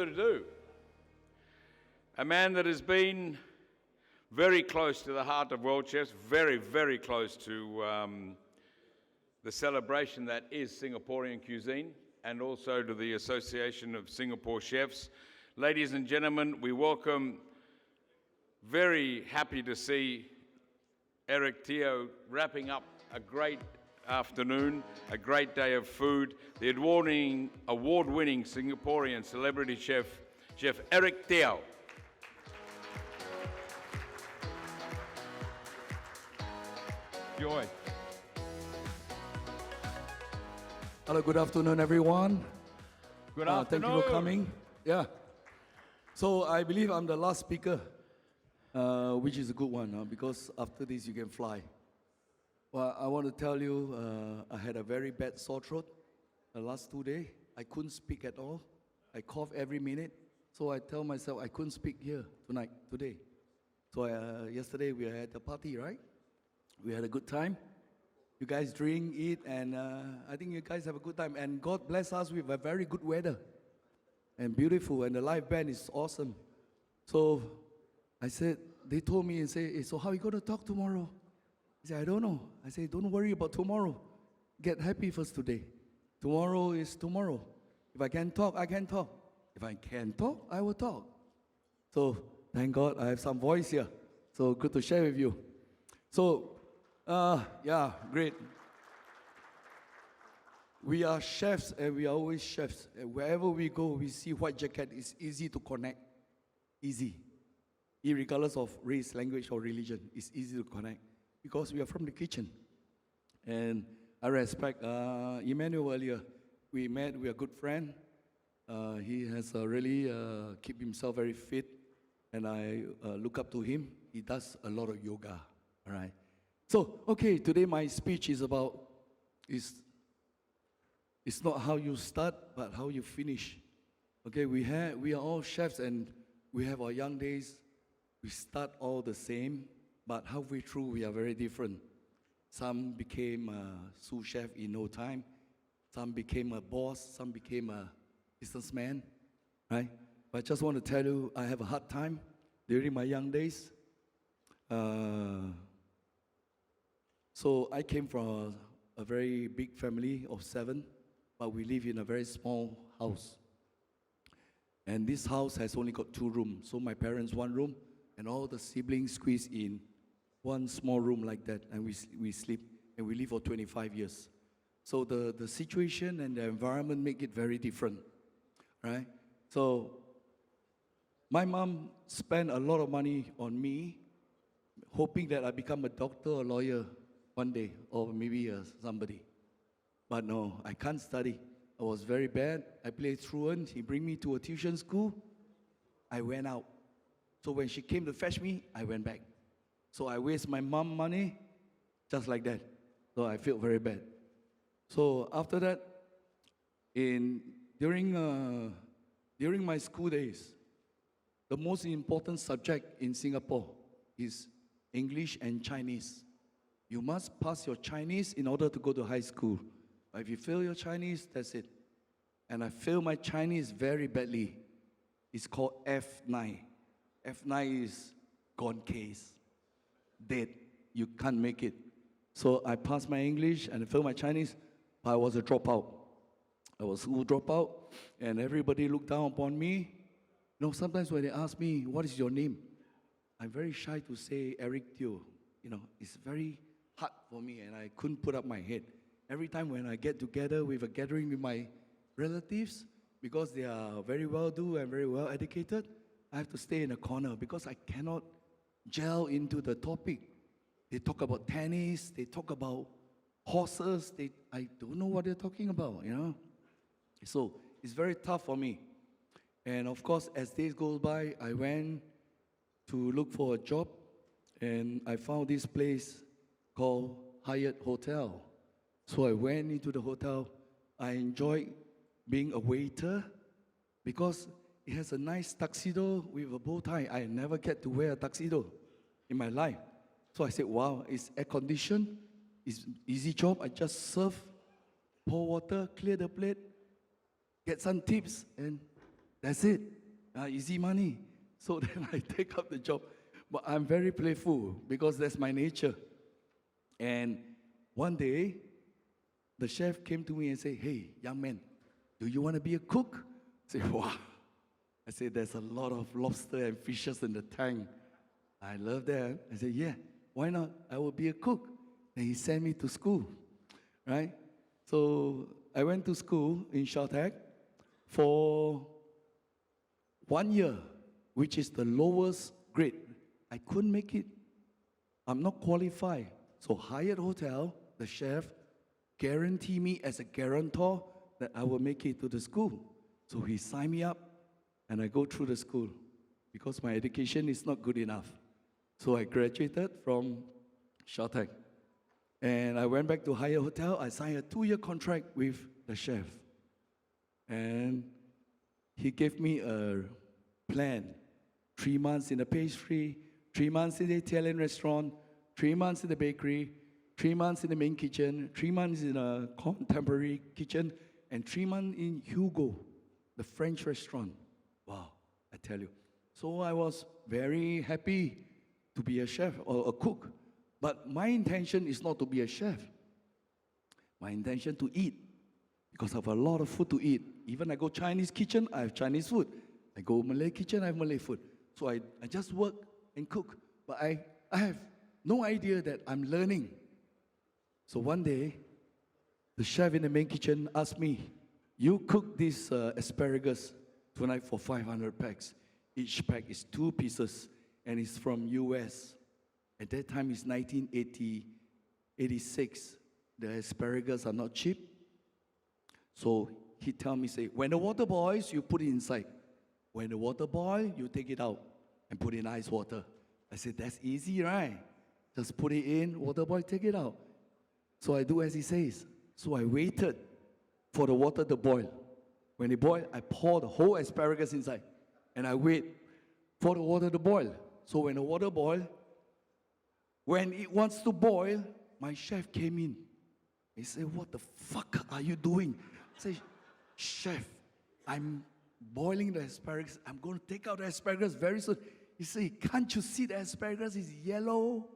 further ado, a man that has been very close to the heart of World Chefs, very, very close to the celebration that is Singaporean cuisine, and also to the Association of Singapore Chefs. Ladies and gentlemen, we welcome, very happy to see Eric Teo wrapping up a great afternoon, a great day of food. The award-winning Singaporean celebrity chef, Chef Eric Teo. Joy. Hello, good afternoon, everyone. Good afternoon. Thank you for coming. Yeah. So I believe I'm the last speaker, which is a good one, because after this you can fly. Well, I want to tell you, I had a very bad sore throat the last 2 days. I couldn't speak at all. I cough every minute. So I tell myself I couldn't speak here today. So yesterday we had a party, right? We had a good time. You guys drink, eat, and I think you guys have a good time. And God bless us with a very good weather and beautiful, and the live band is awesome. So I said, they told me and say, hey, so how are you going to talk tomorrow? I said, I don't know. I said, don't worry about tomorrow. Get happy first today. Tomorrow is tomorrow. If I can talk, I can talk. If I can talk, I will talk. So thank God I have some voice here. So good to share with you. So yeah, great. We are chefs, and we are always chefs. And wherever we go, we see white jacket is easy to connect. Easy. Irregardless of race, language, or religion, it's easy to connect. Because we are from the kitchen. And I respect Emmanuel earlier. We met, we are good friends. He has really keep himself very fit. And I look up to him. He does a lot of yoga, all right? So, okay, today my speech is about, it's not how you start, but how you finish. Okay, we are all chefs, and we have our young days. We start all the same, but halfway through we are very different. Some became a sous chef in no time. Some became a boss. Some became a businessman, right? But I just want to tell you, I have a hard time during my young days. So I came from a very big family of 7, but we live in a very small house. And this house has only got 2 rooms. So my parents 1 room, and all the siblings squeeze in one small room like that, and we sleep, and we live for 25 years. So the situation and the environment make it very different, right? So my mom spent a lot of money on me, hoping that I become a doctor or lawyer one day, or maybe somebody. But no, I can't study. I was very bad. I played truant. He bring me to a tuition school. I went out. So when she came to fetch me, I went back. So I waste my mom money, just like that. So I feel very bad. So after that, during my school days, the most important subject in Singapore is English and Chinese. You must pass your Chinese in order to go to high school. If you fail your Chinese, that's it. And I failed my Chinese very badly. It's called F9. F9 is gone case. Dead. You can't make it. So I passed my English and I failed my Chinese, but I was a dropout. I was a school dropout, and everybody looked down upon me. You know, sometimes when they ask me, what is your name? I'm very shy to say Eric Teo. You know, it's very hard for me, and I couldn't put up my head. Every time when I get together with a gathering with my relatives, because they are very well-do and very well-educated, I have to stay in a corner because I cannot gel into the topic. They talk about tennis, they talk about horses, I don't know what they're talking about, you know. So it's very tough for me. And of course, as days goes by, I went to look for a job, and I found this place called Hyatt Hotel. So I went into the hotel. I enjoyed being a waiter because it has a nice tuxedo with a bow tie. I never get to wear a tuxedo in my life. So I said, wow, it's air-conditioned, it's easy job. I just serve, pour water, clear the plate, get some tips, and That's it. Easy money. So then I take up the job. But I'm very playful because that's my nature. And one day, the chef came to me and said, "Hey, young man, do you want to be a cook?" I said, "Wow." I said, "There's a lot of lobster and fishes in the tank. I love that." I said, "Yeah, why not? I will be a cook." And he sent me to school, right? So I went to school in Sheltec for 1 year, which is the lowest grade. I couldn't make it. I'm not qualified. So Hyatt Hotel, the chef, guaranteed me as a guarantor that I will make it to the school. So he signed me up, and I go through the school because my education is not good enough. So I graduated from Sheltec. And I went back to Hyatt Hotel. I signed a 2-year contract with the chef. And he gave me a plan. 3 months in the pastry, 3 months in the Italian restaurant, 3 months in the bakery, 3 months in the main kitchen, 3 months in a contemporary kitchen, and 3 months in Hugo, the French restaurant. Wow, I tell you. So I was very happy to be a chef or a cook. But my intention is not to be a chef. My intention to eat, because I have a lot of food to eat. Even I go Chinese kitchen, I have Chinese food. I go Malay kitchen, I have Malay food. So I just work and cook. But I have no idea that I'm learning. So one day, the chef in the main kitchen asked me, "You cook this asparagus tonight for 500 packs. Each pack is 2 pieces, and it's from US. At that time, it's 1986. The asparagus are not cheap. So he tell me, say, when the water boils, you put it inside. When the water boils, you take it out and put it in ice water. I said, that's easy, right? Just put it in, water boil, take it out. So I do as he says. So I waited for the water to boil. When it boiled, I pour the whole asparagus inside. And I wait for the water to boil. So when the water boiled, when it wants to boil, my chef came in. He said, "What the fuck are you doing?" I said, "Chef, I'm boiling the asparagus. I'm going to take out the asparagus very soon." He said, "Can't you see the asparagus is yellow?"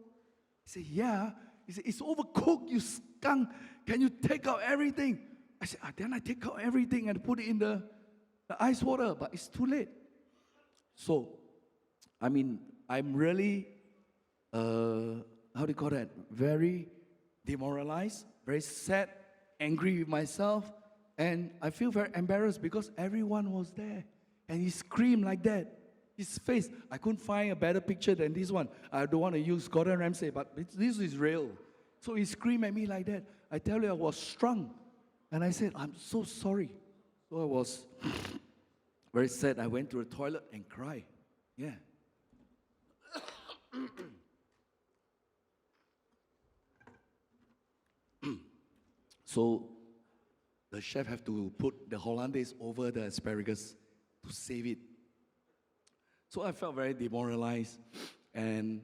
He said, "Yeah." He said, "It's overcooked, you skunk. Can you take out everything?" I said, Then I take out everything and put it in the ice water, but it's too late. So, I'm really how do you call that? Very demoralized, very sad, angry with myself, and I feel very embarrassed because everyone was there, and he screamed like that. His face, I couldn't find a better picture than this one. I don't want to use Gordon Ramsay, but this is real. So he screamed at me like that. I tell you, I was strung, and I said, "I'm so sorry." So I was very sad. I went to the toilet and cried. Yeah. So the chef have to put the hollandaise over the asparagus to save it. So I felt very demoralized, and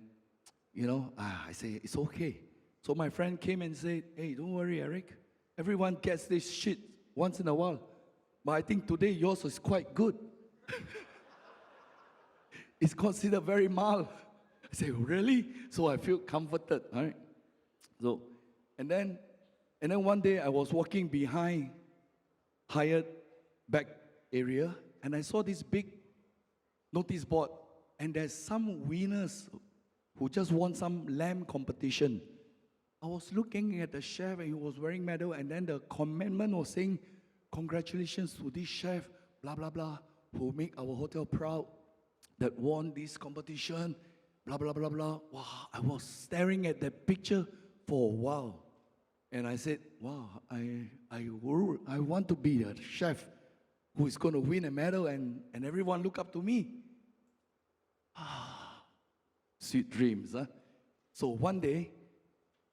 I say, "It's okay." So my friend came and said, "Hey, don't worry, Eric. Everyone gets this shit once in a while, but I think today yours is quite good." It's considered very mild. I say, "Really?" So I feel comforted, all right? So, and then one day I was walking behind Hyatt back area, and I saw this big notice board, and there's some winners who just won some lamb competition. I was looking at the chef, and he was wearing medal, and then the commandment was saying, "Congratulations to this chef, blah, blah, blah, who make our hotel proud, that won this competition, blah, blah, blah, blah." Wow, I was staring at that picture for a while. And I said, "Wow, I want to be a chef who is going to win a medal and everyone look up to me." Sweet dreams, huh? So one day,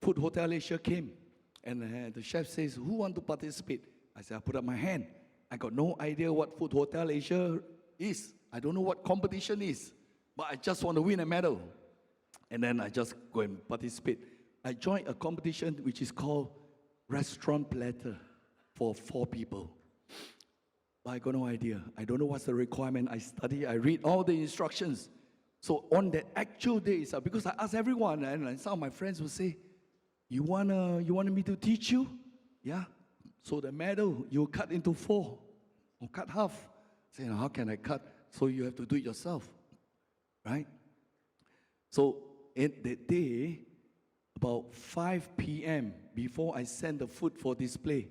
Food Hotel Asia came, and the chef says, "Who want to participate?" I said, "I put up my hand." I got no idea what Food Hotel Asia is. I don't know what competition is, but I just want to win a medal. And then I just go and participate. I joined a competition which is called Restaurant Platter for 4 people. but I got no idea. I don't know what's the requirement. I study, I read all the instructions. So on the actual days, because I asked everyone, and some of my friends would say, you want me to teach you? Yeah. So the medal, you cut into 4 or cut half. Say, how can I cut? So you have to do it yourself, right? So at that day, about 5 p.m., before I send the food for display,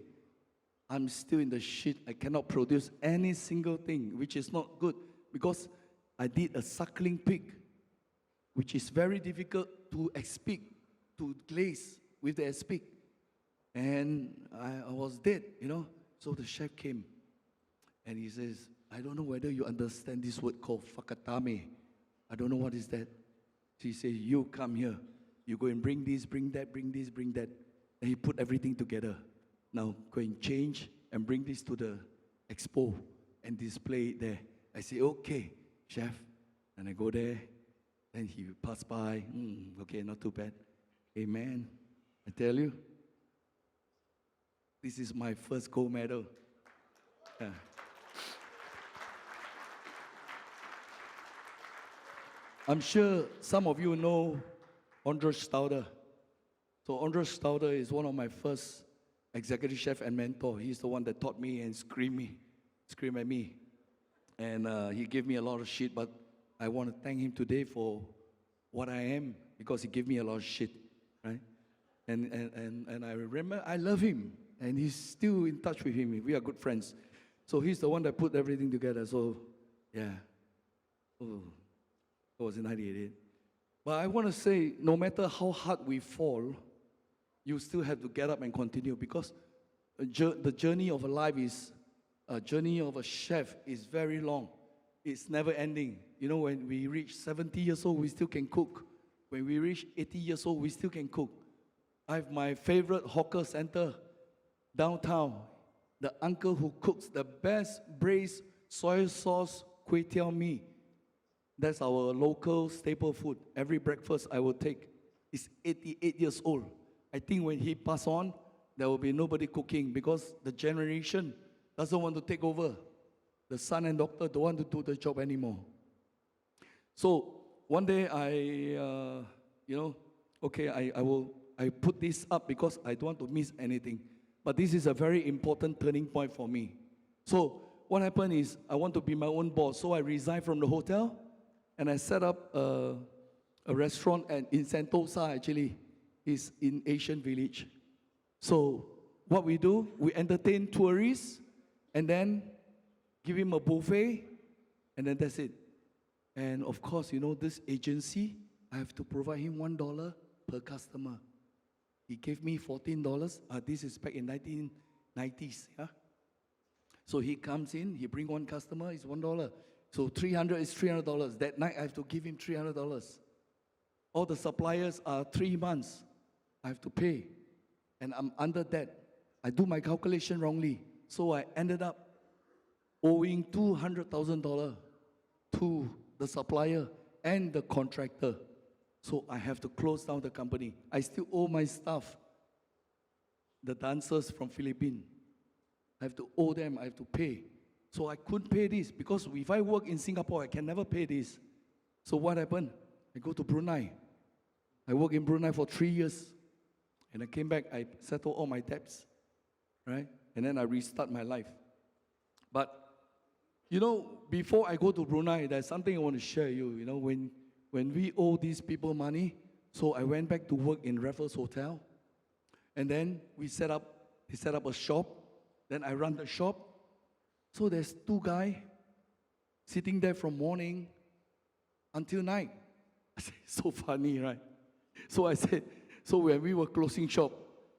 I'm still in the shit. I cannot produce any single thing, which is not good, because I did a suckling pig, which is very difficult to expic, to glaze with the expic. And I was dead, So the chef came, and he says, I don't know whether you understand this word called fakatame. I don't know what is that. He says, you come here. You go and bring this, bring that, bring this, bring that. And he put everything together. Now go and change and bring this to the expo and display it there. I say, okay, chef. And I go there. Then he passed by. Okay, not too bad. Amen. I tell you, this is my first gold medal. Yeah. I'm sure some of you know Andres Stauder. So Andres Stauder is one of my first executive chef and mentor. He's the one that taught me and screamed at me. And he gave me a lot of shit, but I want to thank him today for what I am, because he gave me a lot of shit, right? And I remember, I love him, and he's still in touch with him. We are good friends. So he's the one that put everything together. So, yeah. Oh, that was in 1988. But I want to say, no matter how hard we fall, you still have to get up and continue, because the journey of a life is, a journey of a chef is very long. It's never ending. When we reach 70 years old, we still can cook. When we reach 80 years old, we still can cook. I have my favorite hawker center downtown. The uncle who cooks the best braised soy sauce kway teow mee. That's our local staple food. Every breakfast I will take. He's 88 years old. I think when he pass on, there will be nobody cooking, because the generation doesn't want to take over. The son and daughter don't want to do the job anymore. So one day I put this up because I don't want to miss anything. But this is a very important turning point for me. So what happened is, I want to be my own boss. So I resigned from the hotel, and I set up a restaurant in Sentosa, actually. It's in Asian Village. So what we do, we entertain tourists, and then give him a buffet, and then that's it. And of course, this agency, I have to provide him $1 per customer. He gave me $14. This is back in 1990s. Yeah. So he comes in, he bring one customer, it's $1. So 300 is $300. That night I have to give him $300. All the suppliers are 3 months. I have to pay, and I'm under that. I do my calculation wrongly, so I ended up owing $200,000 to the supplier and the contractor. So I have to close down the company. I still owe my staff, the dancers from Philippines. I have to owe them, I have to pay. So I couldn't pay this, because if I work in Singapore, I can never pay this. So what happened? I go to Brunei. I worked in Brunei for 3 years. And I came back, I settled all my debts, right? And then I restart my life. But, before I go to Brunei, there's something I want to share you. When we owe these people money, so I went back to work in Raffles Hotel. And then they set up a shop. Then I run the shop. So there's 2 guys sitting there from morning until night. I said, so funny, right? So I said, so when we were closing shop,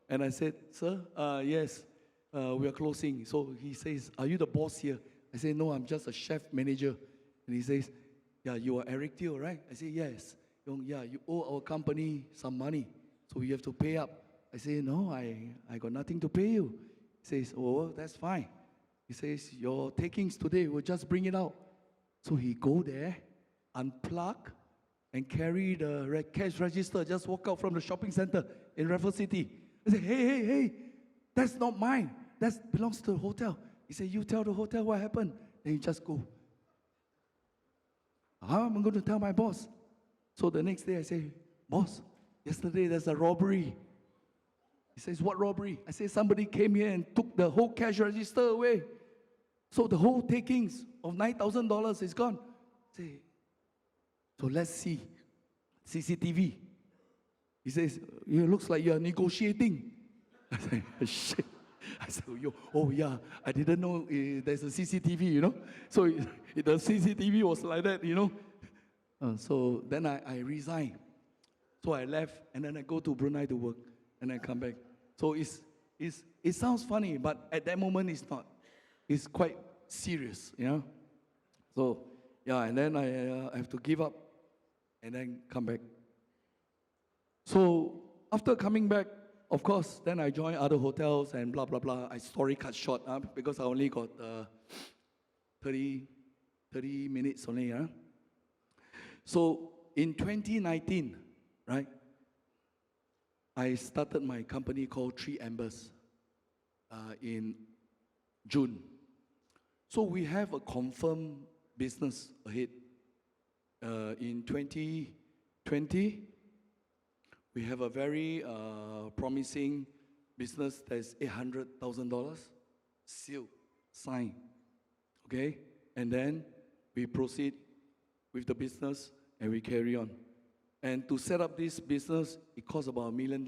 and I said, sir, yes, we are closing. So he says, are you the boss here? I say, no, I'm just a chef manager. And he says, yeah, you are Eric Teo, right? I say, yes. Yeah, you owe our company some money, so you have to pay up. I say, no, I got nothing to pay you. He says, oh, that's fine. He says, your takings today, we'll just bring it out. So he go there, unplug, and carry the cash register, just walk out from the shopping center in Raffles City. I say, hey, that's not mine. That belongs to the hotel. He said, you tell the hotel what happened. Then you just go. How am I going to tell my boss? So the next day I say, boss, yesterday there's a robbery. He says, what robbery? I say, somebody came here and took the whole cash register away. So the whole takings of $9,000 is gone. I say, so let's see. CCTV. He says, it looks like you're negotiating. I say, shit. I said, oh yeah, I didn't know there's a CCTV, you know. So the CCTV was like that, you know. So then I resigned. So I left, and then I go to Brunei to work, and I come back. So it sounds funny, but at that moment it's not. It's quite serious, you know. So yeah, and then I have to give up, and then come back. So after coming back, of course, then I joined other hotels and blah, blah, blah. I story cut short because I only got 30 minutes only. So in 2019, right, I started my company called Three Embers in June. So we have a confirmed business ahead. In 2020, we have a very promising business that's $800,000, sealed, signed, okay? And then we proceed with the business and we carry on. And to set up this business, it costs about $1 million.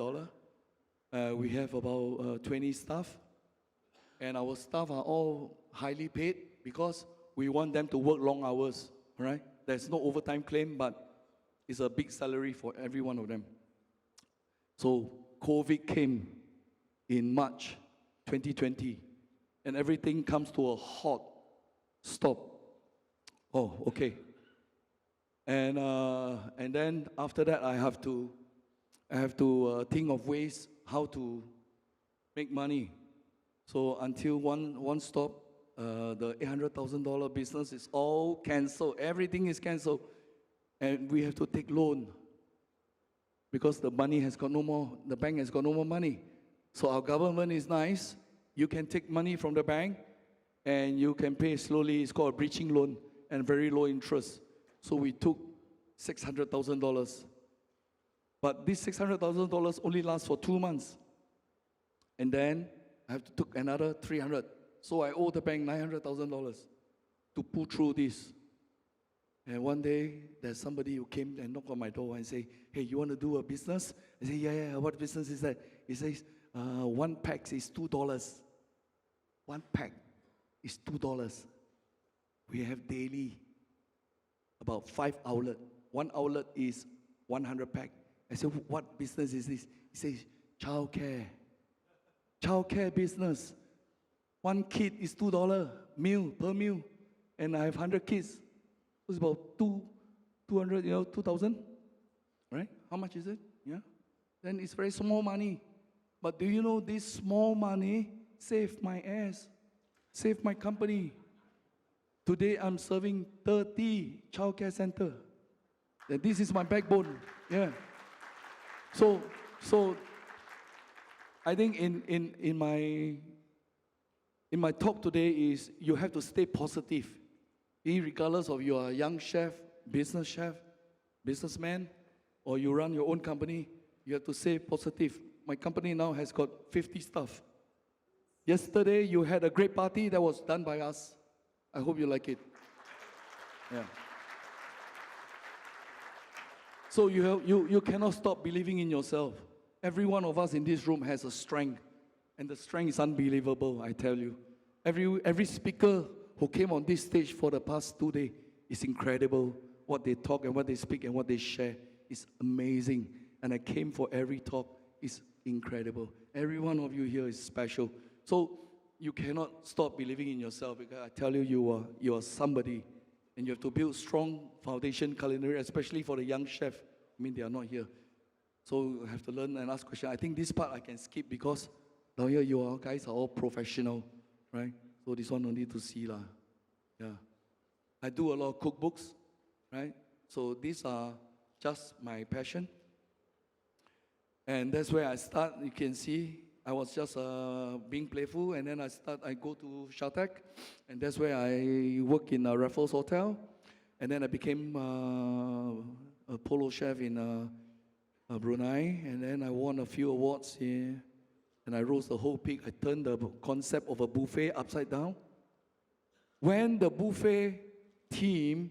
We have about 20 staff, and our staff are all highly paid because we want them to work long hours, all right? There's no overtime claim, but it's a big salary for every one of them. So COVID came in March 2020, and everything comes to a halt stop. Oh, okay. And then after that, I have to think of ways how to make money. So until one stop, the $800,000 business is all canceled. Everything is canceled, and we have to take loan. Because the money has got no more, the bank has got no more money. So our government is nice. You can take money from the bank and you can pay slowly. It's called a bridging loan and very low interest. So we took $600,000. But this $600,000 only lasts for 2 months. And then I have to take another $300,000. So I owe the bank $900,000 to pull through this. And one day, there's somebody who came and knocked on my door and say, hey, you want to do a business? I say, yeah, what business is that? He says, one pack is $2. One pack is $2. We have daily about 5 outlets. One outlet is 100 pack. I said, what business is this? He says, childcare. Childcare business. One kid is $2 meal per meal. And I have 100 kids. It's about 200, 2,000, right? How much is it? Yeah. Then it's very small money. But do you know this small money saved my ass, saved my company. Today I'm serving 30 childcare centers. And this is my backbone. Yeah. So I think in my talk today is you have to stay positive. Regardless of you are a young chef, businessman, or you run your own company, you have to stay positive. My company now has got 50 staff. Yesterday, you had a great party that was done by us. I hope you like it. Yeah. So you cannot stop believing in yourself. Every one of us in this room has a strength, and the strength is unbelievable, I tell you. Every speaker who came on this stage for the past 2 days is incredible. What they talk and what they speak and what they share is amazing. And I came for every talk. It's incredible. Every one of you here is special. So you cannot stop believing in yourself, because I tell you, you are somebody. And you have to build strong foundation culinary, especially for the young chef. I mean, they are not here. So you have to learn and ask questions. I think this part I can skip because down here you all guys are all professional, right? So this one no need to see lah. Yeah. I do a lot of cookbooks, right? So these are just my passion. And that's where I start. You can see I was just being playful, and then I go to Shaltech, and that's where I work in a Raffles Hotel, and then I became a polo chef in Brunei, and then I won a few awards here, and I roast the whole pig. I turned the concept of a buffet upside down. When the buffet team,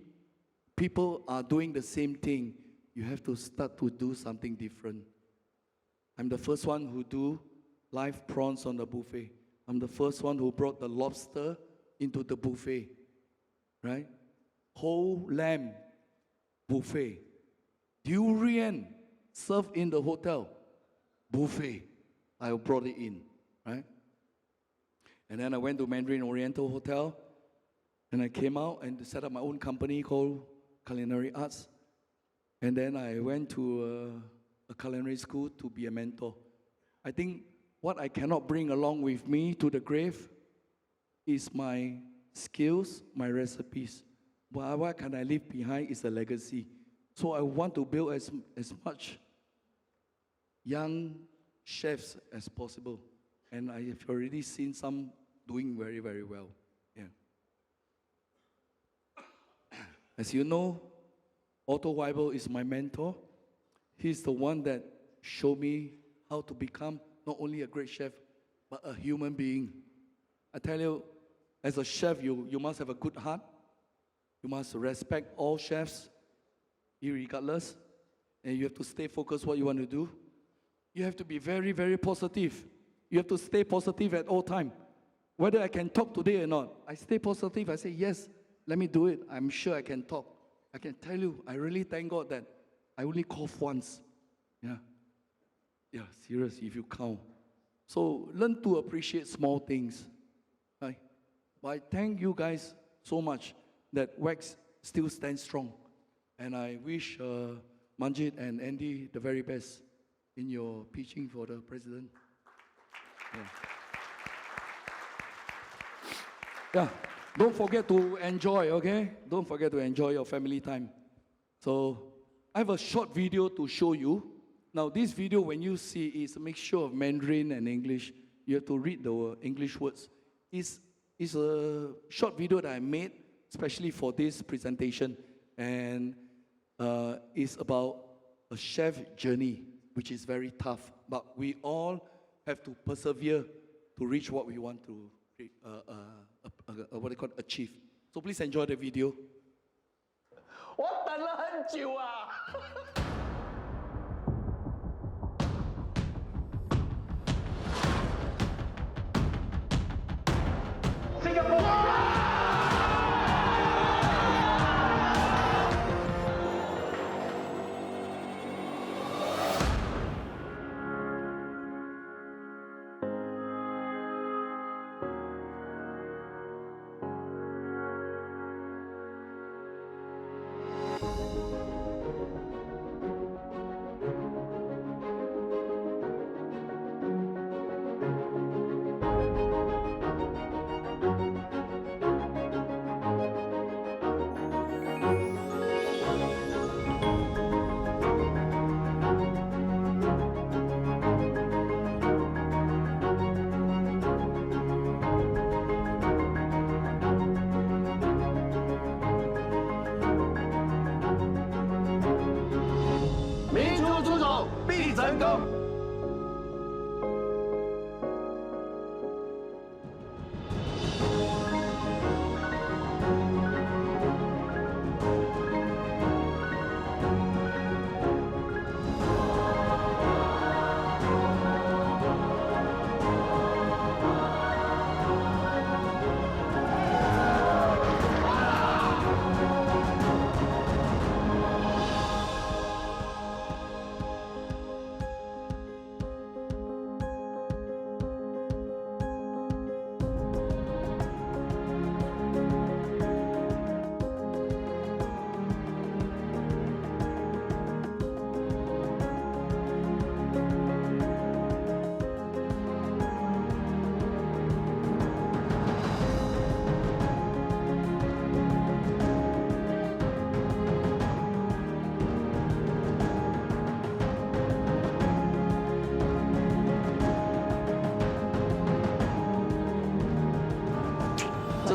people are doing the same thing, you have to start to do something different. I'm the first one who do live prawns on the buffet. I'm the first one who brought the lobster into the buffet, right? Whole lamb buffet. Durian served in the hotel buffet. I brought it in, right? And then I went to Mandarin Oriental Hotel, and I came out and set up my own company called Culinary Arts. And then I went to a culinary school to be a mentor. I think what I cannot bring along with me to the grave is my skills, my recipes. But what can I leave behind is a legacy. So I want to build as much young chefs as possible. And I have already seen some doing very, very well. Yeah. As you know, Otto Weibel is my mentor. He's the one that showed me how to become not only a great chef, but a human being. I tell you, as a chef, you must have a good heart. You must respect all chefs, irregardless. And you have to stay focused what you want to do. You have to be very, very positive. You have to stay positive at all time. Whether I can talk today or not, I stay positive. I say, yes, let me do it. I'm sure I can talk. I can tell you, I really thank God that I only cough once. Yeah, serious, if you count. So learn to appreciate small things. Right? But I thank you guys so much that Wax still stands strong. And I wish Manjit and Andy the very best in your pitching for the president. Yeah, don't forget to enjoy, okay? Don't forget to enjoy your family time. So I have a short video to show you. Now this video, when you see, is a mixture of Mandarin and English. You have to read the English words. It's a short video that I made, especially for this presentation. And it's about a chef journey, which is very tough. But we all have to persevere to reach what we want to achieve. So please enjoy the video. 我等了很久啊！新加坡。成功。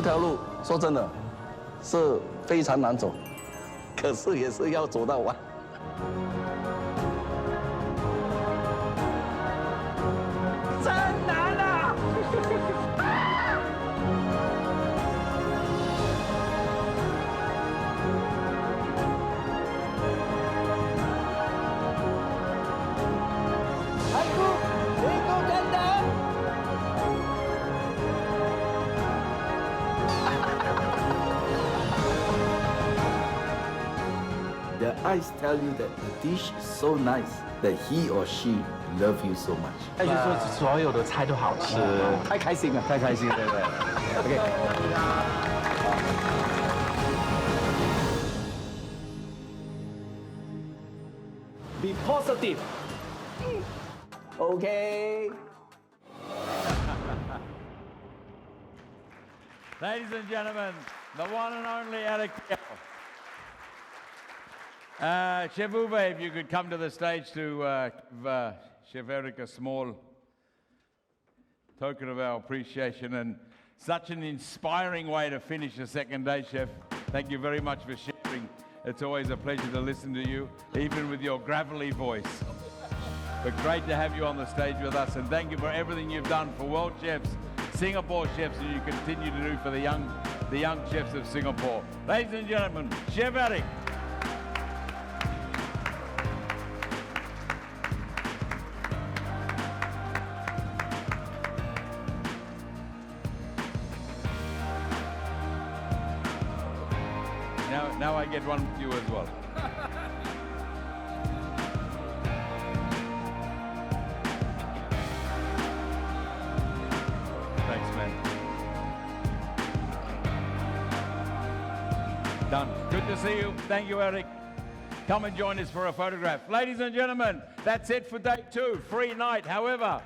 条路说真的是非常难走，可是也是要走到完。真难啊！The eyes tell you that the dish is so nice that he or she love you so much. 那就是说所有的菜都好吃，太开心了，太开心，对不对？OK。Be positive. OK。 Ladies and gentlemen, the one and only Eric Piel. Chef Uwe, if you could come to the stage to give Chef Eric a small token of our appreciation, and such an inspiring way to finish the second day, Chef. Thank you very much for sharing. It's always a pleasure to listen to you, even with your gravelly voice. But great to have you on the stage with us, and thank you for everything you've done for world chefs, Singapore chefs, and you continue to do for the young chefs of Singapore. Ladies and gentlemen, Chef Eric. Now I get one with you as well. Thanks, man. Done. Good to see you. Thank you, Eric. Come and join us for a photograph. Ladies and gentlemen, that's it for day 2. Free night. However,